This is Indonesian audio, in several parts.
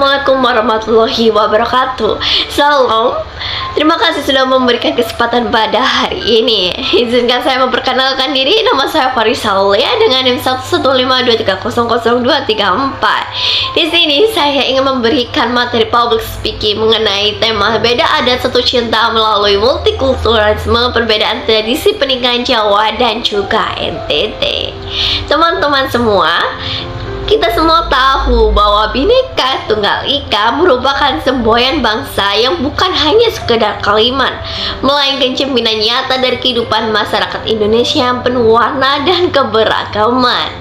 Assalamualaikum warahmatullahi wabarakatuh. Salam. Terima kasih sudah memberikan kesempatan pada hari ini. Izinkan saya memperkenalkan diri. Nama saya Farisa Aulia dengan NIM 11523000234. Di sini saya ingin memberikan materi public speaking mengenai tema beda adat satu cinta melalui multikulturalisme, perbedaan tradisi pernikahan Jawa dan juga NTT. Teman-teman semua, kita semua tahu bahwa Bhinneka Tunggal Ika merupakan semboyan bangsa yang bukan hanya sekedar kalimat, melainkan cerminan nyata dari kehidupan masyarakat Indonesia yang penuh warna dan keberagaman.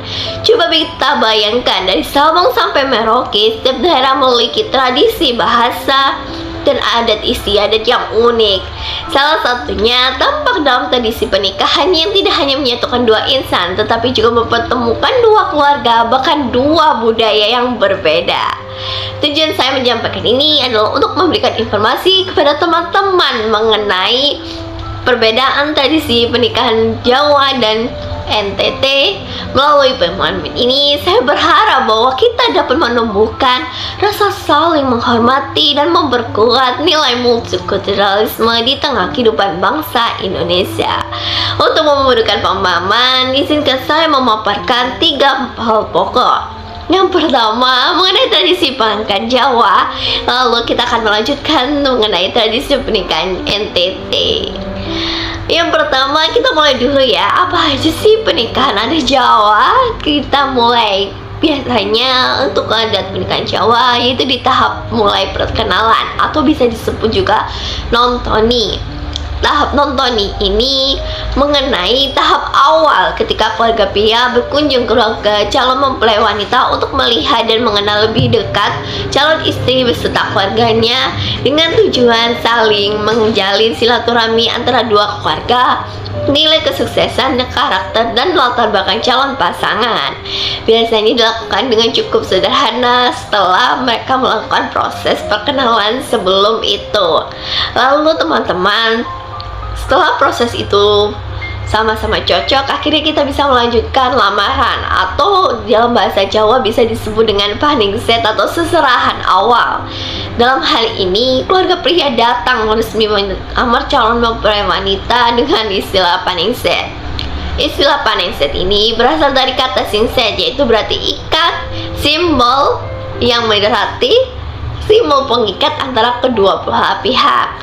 Coba kita bayangkan, dari Sabang sampai Merauke, setiap daerah memiliki tradisi, bahasa, dan adat istiadat yang unik. Salah satunya tampak dalam tradisi pernikahan yang tidak hanya menyatukan dua insan, tetapi juga mempertemukan dua keluarga, bahkan dua budaya yang berbeda. Tujuan saya menyampaikan ini adalah untuk memberikan informasi kepada teman-teman mengenai perbedaan tradisi pernikahan Jawa dan NTT. Melalui pemahaman ini, saya berharap bahwa kita dapat menumbuhkan rasa saling menghormati dan memperkuat nilai multikulturalisme di tengah kehidupan bangsa Indonesia. Untuk memudahkan pemahaman, izinkan saya memaparkan 3 hal pokok. Yang pertama, mengenai tradisi pernikahan Jawa, lalu kita akan melanjutkan mengenai tradisi pernikahan NTT. Yang pertama, kita mulai dulu ya. Apa aja sih pernikahan adat Jawa? Kita mulai biasanya untuk adat pernikahan Jawa yaitu di tahap mulai perkenalan atau bisa disebut juga nontoni. Tahap nontoni ini mengenai tahap awal ketika keluarga pria berkunjung ke keluarga calon mempelai wanita untuk melihat dan mengenal lebih dekat calon istri beserta keluarganya dengan tujuan saling menjalin silaturahmi antara dua keluarga, nilai kesuksesan, karakter, dan latar belakang calon pasangan. Biasanya dilakukan dengan cukup sederhana setelah mereka melakukan proses perkenalan sebelum itu. Lalu teman-teman, setelah proses itu sama-sama cocok, akhirnya kita bisa melanjutkan lamaran, atau dalam bahasa Jawa bisa disebut dengan paningset atau seserahan awal. Dalam hal ini, keluarga pria datang resmi melamar calon mempelai wanita dengan istilah paningset. Istilah paningset ini berasal dari kata singset, yaitu berarti ikat, simbol yang berarti simbol pengikat antara kedua belah pihak.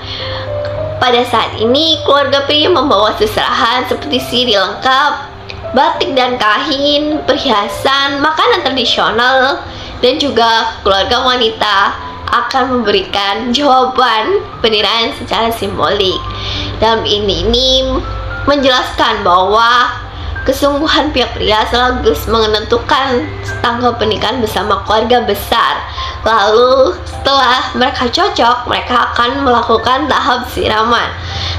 Pada saat ini, keluarga pria membawa seserahan seperti sirih lengkap, batik dan kain, perhiasan, makanan tradisional, dan juga keluarga wanita akan memberikan jawaban pernikahan secara simbolik. Dalam ini menjelaskan bahwa kesungguhan pihak pria sekaligus menentukan tanggal pernikahan bersama keluarga besar. Lalu setelah mereka cocok, mereka akan melakukan tahap siraman.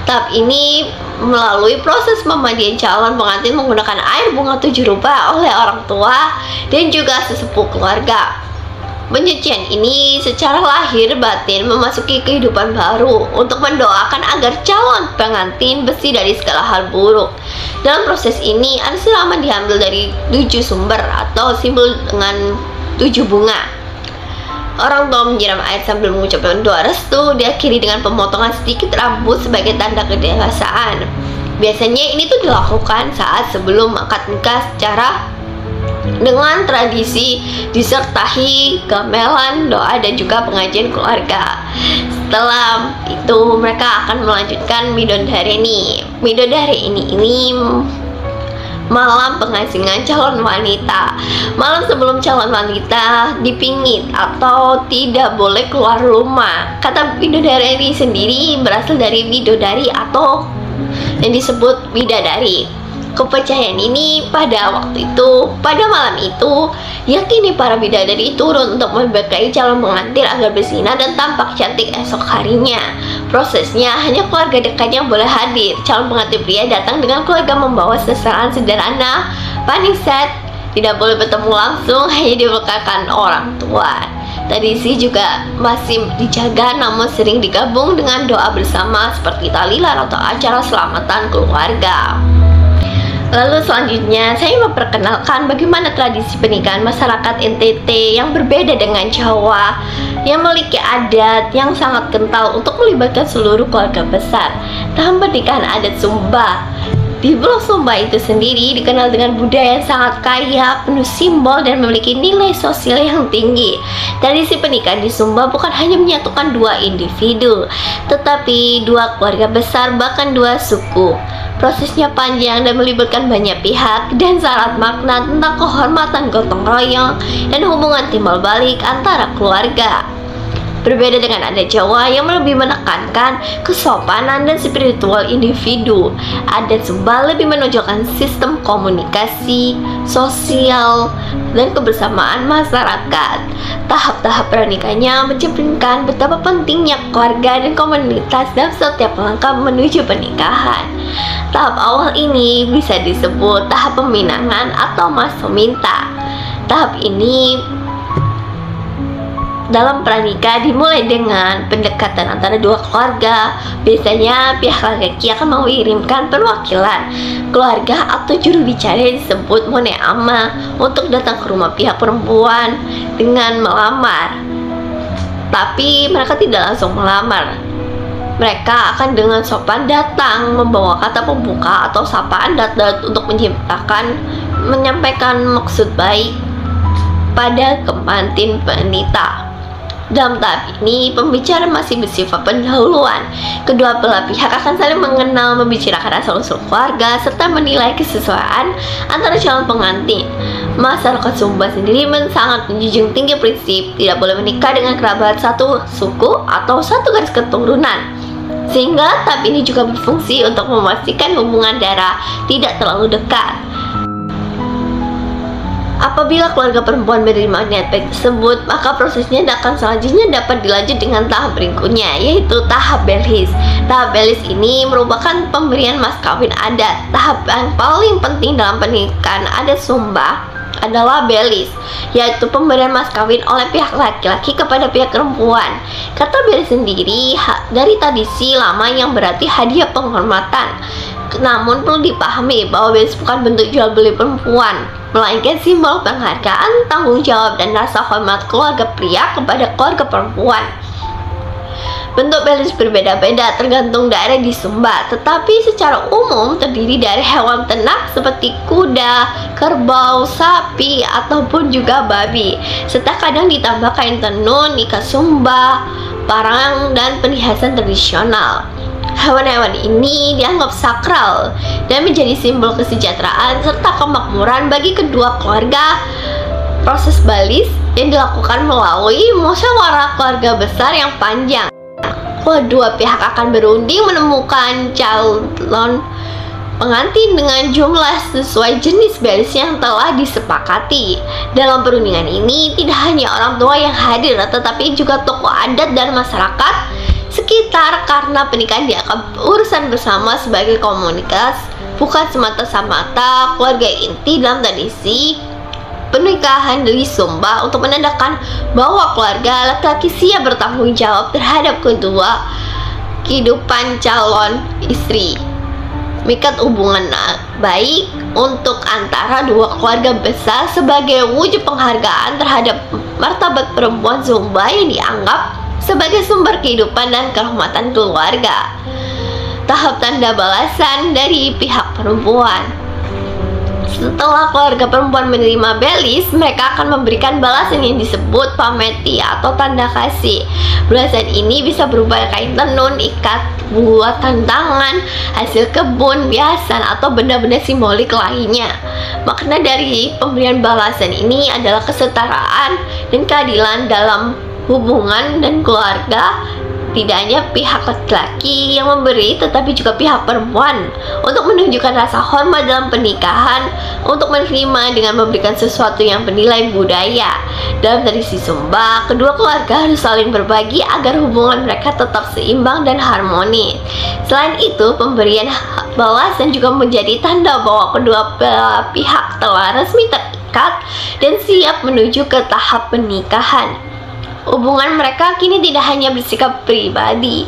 Tahap ini melalui proses pemandian calon pengantin menggunakan air bunga 7 rupa oleh orang tua dan juga sesepuh keluarga. Penyucian ini secara lahir batin memasuki kehidupan baru untuk mendoakan agar calon pengantin bersih dari segala hal buruk. Dalam proses ini, ada siraman diambil dari 7 sumber atau simbol dengan 7 bunga. Orang tua menyiram air sambil mengucapkan doa restu, diakhiri dengan pemotongan sedikit rambut sebagai tanda kedewasaan. Biasanya ini tuh dilakukan saat sebelum akad nikah secara dengan tradisi disertai gamelan, doa, dan juga pengajian keluarga. Setelah itu mereka akan melanjutkan midodareni. Midodareni ini malam pengasingan calon wanita. Malam sebelum calon wanita dipingit atau tidak boleh keluar rumah. Kata midodareni sendiri berasal dari widodari atau yang disebut bidadari. Kepercayaan ini pada malam itu, yakini para bidadari turun untuk memberkahi calon pengantin agar bersinar dan tampak cantik esok harinya. Prosesnya hanya keluarga dekat yang boleh hadir. Calon pengantin pria datang dengan keluarga membawa seserahan sederhana, paningset, tidak boleh bertemu langsung, hanya dibekalkan orang tua. Tradisi juga masih dijaga, namun sering digabung dengan doa bersama seperti tahlilan atau acara selamatan keluarga. Lalu selanjutnya saya memperkenalkan bagaimana tradisi pernikahan masyarakat NTT yang berbeda dengan Jawa, yang memiliki adat yang sangat kental untuk melibatkan seluruh keluarga besar dalam pernikahan adat Sumba. Di Pulau Sumba itu sendiri dikenal dengan budaya yang sangat kaya, penuh simbol, dan memiliki nilai sosial yang tinggi. Tradisi pernikahan di Sumba bukan hanya menyatukan dua individu, tetapi dua keluarga besar, bahkan dua suku. Prosesnya panjang dan melibatkan banyak pihak dan syarat makna tentang kehormatan gotong royong dan hubungan timbal balik antara keluarga. Berbeda dengan adat Jawa yang lebih menekankan kesopanan dan spiritual individu, adat Sumba lebih menonjolkan sistem komunikasi, sosial, dan kebersamaan masyarakat. Tahap-tahap pernikahannya mencerminkan betapa pentingnya keluarga dan komunitas dalam setiap langkah menuju pernikahan. Tahap awal ini bisa disebut tahap peminangan atau mas meminta. Tahap ini dalam pranikah dimulai dengan pendekatan antara dua keluarga. Biasanya pihak laki-laki akan mengirimkan perwakilan keluarga atau juru bicara yang disebut mone ama untuk datang ke rumah pihak perempuan dengan melamar. Tapi mereka tidak langsung melamar. Mereka akan dengan sopan datang membawa kata pembuka atau sapaan dat untuk menyampaikan maksud baik pada pengantin wanita. Dalam tahap ini, pembicaraan masih bersifat pendahuluan. Kedua belah pihak akan saling mengenal, membicarakan asal-usul keluarga, serta menilai kesesuaian antara calon pengantin. Masyarakat Sumba sendiri sangat menjunjung tinggi prinsip tidak boleh menikah dengan kerabat satu suku atau satu garis keturunan. Sehingga tahap ini juga berfungsi untuk memastikan hubungan darah tidak terlalu dekat. Apabila keluarga perempuan menerima niat baik tersebut, maka prosesnya selanjutnya dapat dilanjut dengan tahap berikutnya, yaitu tahap belis. Tahap belis ini merupakan pemberian mas kawin adat. Tahap yang paling penting dalam pernikahan adat Sumba adalah belis, yaitu pemberian mas kawin oleh pihak laki-laki kepada pihak perempuan. Kata belis sendiri dari tradisi lama yang berarti hadiah penghormatan. Namun perlu dipahami bahwa belis bukan bentuk jual beli perempuan, melainkan simbol penghargaan, tanggung jawab, dan rasa hormat keluarga pria kepada keluarga perempuan. Bentuk belis berbeda-beda tergantung daerah di Sumba, tetapi secara umum terdiri dari hewan ternak seperti kuda, kerbau, sapi, ataupun juga babi, serta kadang ditambah kain tenun, ikat Sumba, parang, dan perhiasan tradisional. Hewan-hewan ini dianggap sakral dan menjadi simbol kesejahteraan serta kemakmuran bagi kedua keluarga. Proses balis yang dilakukan melalui musyawarah keluarga besar yang panjang. Kedua pihak akan berunding menemukan calon pengantin dengan jumlah sesuai jenis belis yang telah disepakati. Dalam perundingan ini tidak hanya orang tua yang hadir, tetapi juga tokoh adat dan masyarakat sekitar, karena pernikahan dianggap urusan bersama sebagai komunitas, bukan semata-mata keluarga inti. Dalam tradisi pernikahan di Sumba, untuk menandakan bahwa keluarga laki-laki siap bertanggung jawab terhadap kedua kehidupan calon istri. Mengikat hubungan baik untuk antara dua keluarga besar sebagai wujud penghargaan terhadap martabat perempuan Sumba yang dianggap sebagai sumber kehidupan dan kehormatan keluarga. Tahap tanda balasan dari pihak perempuan. Setelah keluarga perempuan menerima belis, mereka akan memberikan balasan yang disebut pameti atau tanda kasih. Balasan ini bisa berupa kain tenun, ikat buatan tangan, hasil kebun, hiasan, atau benda-benda simbolik lainnya. Makna dari pemberian balasan ini adalah kesetaraan dan keadilan dalam hubungan dan keluarga. Tidak hanya pihak laki-laki yang memberi, tetapi juga pihak perempuan, untuk menunjukkan rasa hormat dalam pernikahan, untuk menerima dengan memberikan sesuatu yang bernilai budaya. Dalam tradisi Sumba, kedua keluarga harus saling berbagi agar hubungan mereka tetap seimbang dan harmonis. Selain itu, pemberian balasan juga menjadi tanda bahwa kedua pihak telah resmi terikat dan siap menuju ke tahap pernikahan. Hubungan mereka kini tidak hanya bersikap pribadi,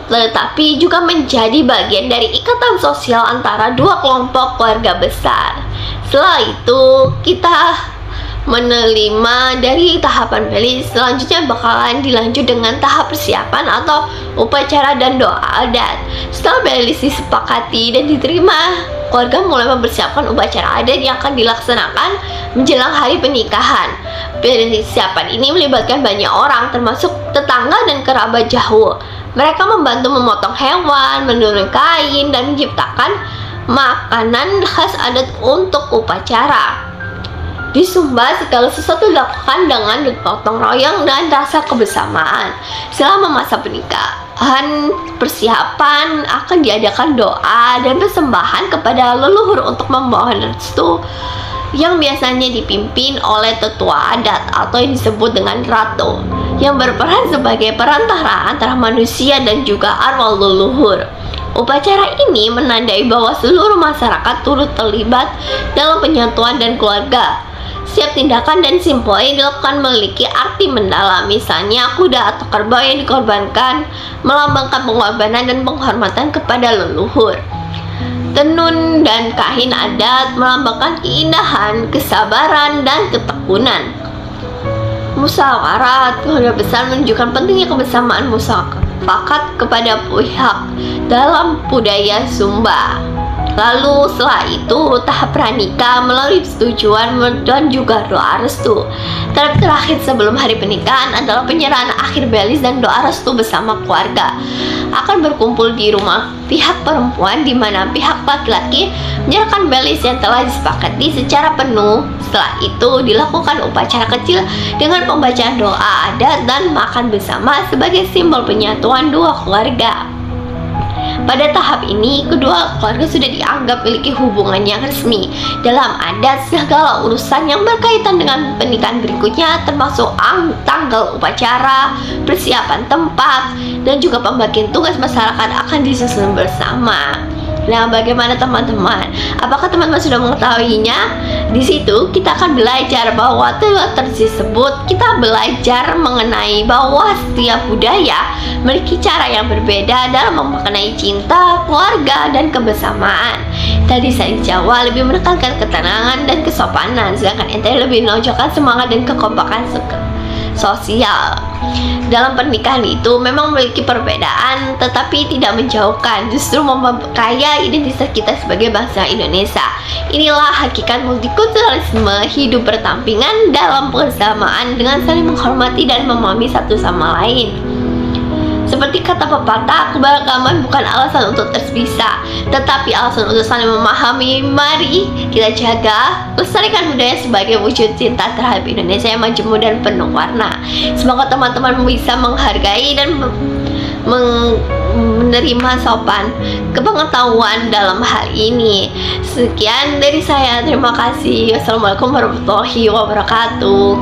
tetapi juga menjadi bagian dari ikatan sosial antara dua kelompok keluarga besar. Setelah itu, kita menerima dari tahapan belis. Selanjutnya bakalan dilanjut dengan tahap persiapan atau upacara dan doa adat. Setelah belis disepakati dan diterima, keluarga mulai mempersiapkan upacara adat yang akan dilaksanakan menjelang hari pernikahan. Persiapan ini melibatkan banyak orang, termasuk tetangga dan kerabat jauh. Mereka membantu memotong hewan, menurun kain, dan menciptakan makanan khas adat untuk upacara. Di Sumba, segala sesuatu dilakukan dengan gotong royong dan rasa kebersamaan. Selama masa pernikahan, persiapan akan diadakan doa dan persembahan kepada leluhur untuk memohon restu, yang biasanya dipimpin oleh tetua adat atau yang disebut dengan ratu, yang berperan sebagai perantara antara manusia dan juga arwah leluhur. Upacara ini menandai bahwa seluruh masyarakat turut terlibat dalam penyatuan dan keluarga. Setiap tindakan dan simbol yang dilakukan memiliki arti mendalam. Misalnya, kuda atau kerbau yang dikorbankan melambangkan pengorbanan dan penghormatan kepada leluhur. Tenun dan kain adat melambangkan keindahan, kesabaran, dan ketekunan. Musyawarah keluarga besar menunjukkan pentingnya kebersamaan mufakat kepada pihak dalam budaya Sumba. Lalu setelah itu tahap pranikah melalui persetujuan dan juga doa restu. Tahap terakhir sebelum hari pernikahan adalah penyerahan akhir belis dan doa restu bersama keluarga. Akan berkumpul di rumah pihak perempuan, di mana pihak laki-laki menyerahkan belis yang telah disepakati secara penuh. Setelah itu dilakukan upacara kecil dengan pembacaan doa adat dan makan bersama sebagai simbol penyatuan dua keluarga. Pada tahap ini, kedua keluarga sudah dianggap memiliki hubungan yang resmi. Dalam adat, segala urusan yang berkaitan dengan pernikahan berikutnya, termasuk tanggal upacara, persiapan tempat, dan juga pembagian tugas masyarakat akan disusun bersama. Nah, bagaimana teman-teman? Apakah teman-teman sudah mengetahuinya? Di situ kita akan belajar bahwa tersebut kita belajar mengenai bahwa setiap budaya memiliki cara yang berbeda dalam memaknai cinta, keluarga, dan kebersamaan. Tadi saya Jawa lebih menekankan ketenangan dan kesopanan, sedangkan NTT lebih menonjolkan semangat dan kekompakan sosial. Dalam pernikahan itu memang memiliki perbedaan, tetapi tidak menjauhkan, justru memperkaya identitas kita sebagai bangsa Indonesia. Inilah hakikat multikulturalisme, hidup berdampingan dalam kebersamaan dengan saling menghormati dan memahami satu sama lain. Seperti kata pepatah, keberagaman bukan alasan untuk terpisah, tetapi alasan untuk saling memahami. Mari kita jaga, lestarikan budaya sebagai wujud cinta terhadap Indonesia yang majemuk dan penuh warna. Semoga teman-teman bisa menghargai dan menerima sopan kepengetahuan dalam hal ini. Sekian dari saya, terima kasih. Wassalamualaikum warahmatullahi wabarakatuh.